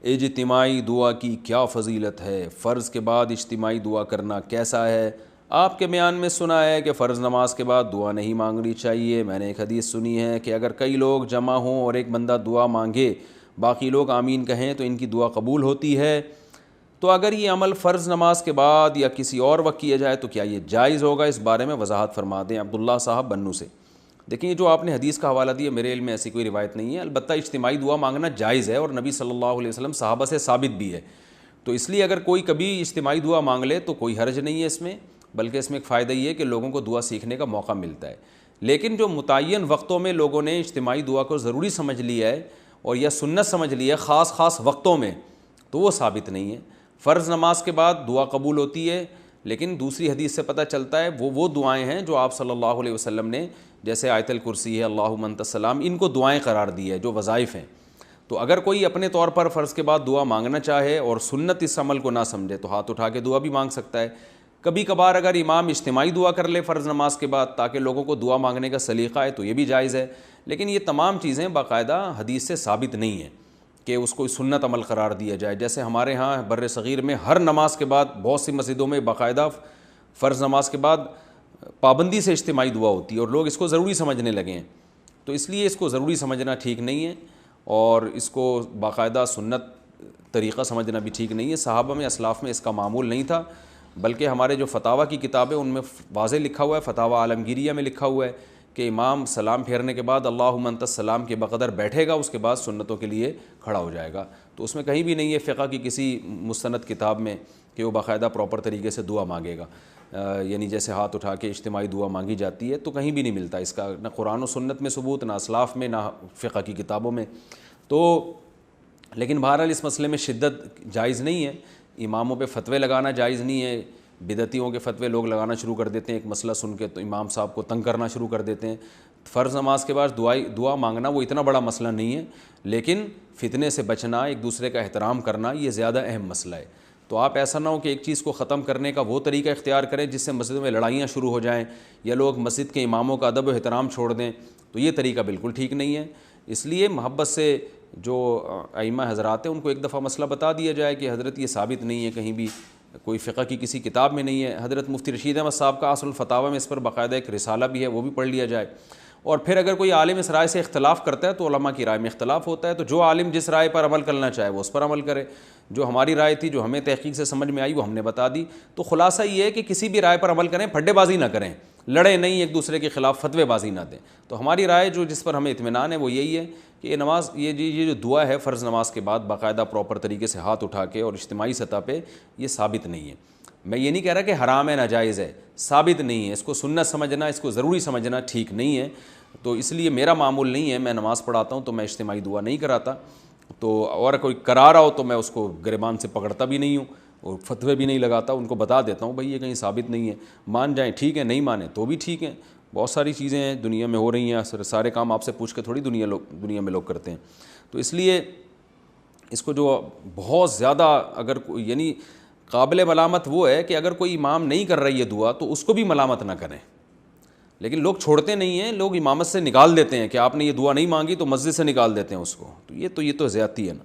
اجتماعی دعا کی کیا فضیلت ہے؟ فرض کے بعد اجتماعی دعا کرنا کیسا ہے؟ آپ کے بیان میں سنا ہے کہ فرض نماز کے بعد دعا نہیں مانگنی چاہیے۔ میں نے ایک حدیث سنی ہے کہ اگر کئی لوگ جمع ہوں اور ایک بندہ دعا مانگے، باقی لوگ آمین کہیں تو ان کی دعا قبول ہوتی ہے۔ تو اگر یہ عمل فرض نماز کے بعد یا کسی اور وقت کیا جائے تو کیا یہ جائز ہوگا؟ اس بارے میں وضاحت فرما دیں عبداللہ صاحب بنو سے۔ دیکھیں، جو آپ نے حدیث کا حوالہ دیا، میرے علم میں ایسی کوئی روایت نہیں ہے، البتہ اجتماعی دعا مانگنا جائز ہے اور نبی صلی اللہ علیہ وسلم صحابہ سے ثابت بھی ہے۔ تو اس لیے اگر کوئی کبھی اجتماعی دعا مانگ لے تو کوئی حرج نہیں ہے اس میں، بلکہ اس میں ایک فائدہ یہ ہے کہ لوگوں کو دعا سیکھنے کا موقع ملتا ہے۔ لیکن جو متعین وقتوں میں لوگوں نے اجتماعی دعا کو ضروری سمجھ لیا ہے اور یا سنت سمجھ لیا ہے خاص وقتوں میں، تو وہ ثابت نہیں ہے۔ فرض نماز کے بعد دعا قبول ہوتی ہے، لیکن دوسری حدیث سے پتہ چلتا ہے وہ دعائیں ہیں جو آپ صلی اللہ علیہ وسلم نے، جیسے آیت الکرسی ہے، اللہم انت السلام، ان کو دعائیں قرار دی ہے جو وظائف ہیں۔ تو اگر کوئی اپنے طور پر فرض کے بعد دعا مانگنا چاہے اور سنت اس عمل کو نہ سمجھے تو ہاتھ اٹھا کے دعا بھی مانگ سکتا ہے۔ کبھی کبھار اگر امام اجتماعی دعا کر لے فرض نماز کے بعد تاکہ لوگوں کو دعا مانگنے کا سلیقہ ہے تو یہ بھی جائز ہے، لیکن یہ تمام چیزیں باقاعدہ حدیث سے ثابت نہیں ہیں کہ اس کو سنت عمل قرار دیا جائے۔ جیسے ہمارے ہاں بر صغیر میں ہر نماز کے بعد بہت سی مسجدوں میں باقاعدہ فرض نماز کے بعد پابندی سے اجتماعی دعا ہوتی ہے اور لوگ اس کو ضروری سمجھنے لگے ہیں۔ تو اس لیے اس کو ضروری سمجھنا ٹھیک نہیں ہے اور اس کو باقاعدہ سنت طریقہ سمجھنا بھی ٹھیک نہیں ہے۔ صحابہ میں، اسلاف میں اس کا معمول نہیں تھا، بلکہ ہمارے جو فتاویٰ کی کتابیں ان میں واضح لکھا ہوا ہے، فتاویٰ عالمگیریہ میں لکھا ہوا ہے کہ امام سلام پھیرنے کے بعد اللہم انت السلام کے بقدر بیٹھے گا، اس کے بعد سنتوں کے لیے کھڑا ہو جائے گا۔ تو اس میں کہیں بھی نہیں ہے فقہ کی کسی مستند کتاب میں کہ وہ باقاعدہ پراپر طریقے سے دعا مانگے گا، یعنی جیسے ہاتھ اٹھا کے اجتماعی دعا مانگی جاتی ہے، تو کہیں بھی نہیں ملتا اس کا، نہ قرآن و سنت میں ثبوت، نہ اسلاف میں، نہ فقہ کی کتابوں میں۔ تو لیکن بہرحال اس مسئلے میں شدت جائز نہیں ہے، اماموں پہ فتوے لگانا جائز نہیں ہے۔ بدعتیوں کے فتوے لوگ لگانا شروع کر دیتے ہیں، ایک مسئلہ سن کے تو امام صاحب کو تنگ کرنا شروع کر دیتے ہیں۔ فرض نماز کے بعد دعا مانگنا وہ اتنا بڑا مسئلہ نہیں ہے، لیکن فتنے سے بچنا، ایک دوسرے کا احترام کرنا، یہ زیادہ اہم مسئلہ ہے۔ تو آپ ایسا نہ ہو کہ ایک چیز کو ختم کرنے کا وہ طریقہ اختیار کریں جس سے مسجد میں لڑائیاں شروع ہو جائیں یا لوگ مسجد کے اماموں کا ادب و احترام چھوڑ دیں، تو یہ طریقہ بالکل ٹھیک نہیں ہے۔ اس لیے محبت سے جو ائمہ حضرات ہیں ان کو ایک دفعہ مسئلہ بتا دیا جائے کہ حضرت یہ ثابت نہیں ہے، کہیں بھی کوئی فقہ کی کسی کتاب میں نہیں ہے۔ حضرت مفتی رشید احمد صاحب کا اصل الفتاوی میں اس پر باقاعدہ ایک رسالہ بھی ہے، وہ بھی پڑھ لیا جائے۔ اور پھر اگر کوئی عالم اس رائے سے اختلاف کرتا ہے تو علماء کی رائے میں اختلاف ہوتا ہے، تو جو عالم جس رائے پر عمل کرنا چاہے وہ اس پر عمل کرے۔ جو ہماری رائے تھی، جو ہمیں تحقیق سے سمجھ میں آئی، وہ ہم نے بتا دی۔ تو خلاصہ یہ ہے کہ کسی بھی رائے پر عمل کریں، پھڈے بازی نہ کریں، لڑیں نہیں، ایک دوسرے کے خلاف فتوے بازی نہ دیں۔ تو ہماری رائے جو جس پر ہمیں اطمینان ہے وہ یہی ہے کہ یہ نماز، یہ جو دعا ہے فرض نماز کے بعد باقاعدہ پراپر طریقے سے ہاتھ اٹھا کے اور اجتماعی سطح پہ، یہ ثابت نہیں ہے۔ میں یہ نہیں کہہ رہا کہ حرام ہے، ناجائز ہے، ثابت نہیں ہے۔ اس کو سنت سمجھنا، اس کو ضروری سمجھنا ٹھیک نہیں ہے۔ تو اس لیے میرا معمول نہیں ہے، میں نماز پڑھاتا ہوں تو میں اجتماعی دعا نہیں کراتا، تو اور کوئی کرا رہا ہو تو میں اس کو گریبان سے پکڑتا بھی نہیں ہوں اور فتوے بھی نہیں لگاتا، ان کو بتا دیتا ہوں بھائی یہ کہیں ثابت نہیں ہے، مان جائیں ٹھیک ہے، نہیں مانیں تو بھی ٹھیک ہے۔ بہت ساری چیزیں ہیں دنیا میں ہو رہی ہیں، سارے کام آپ سے پوچھ کے تھوڑی دنیا میں لوگ کرتے ہیں۔ تو اس لیے اس کو جو بہت زیادہ اگر یعنی قابل ملامت وہ ہے کہ اگر کوئی امام نہیں کر رہی ہے دعا تو اس کو بھی ملامت نہ کریں، لیکن لوگ چھوڑتے نہیں ہیں، لوگ امامت سے نکال دیتے ہیں کہ آپ نے یہ دعا نہیں مانگی تو مسجد سے نکال دیتے ہیں اس کو، تو یہ تو زیادتی ہے نا۔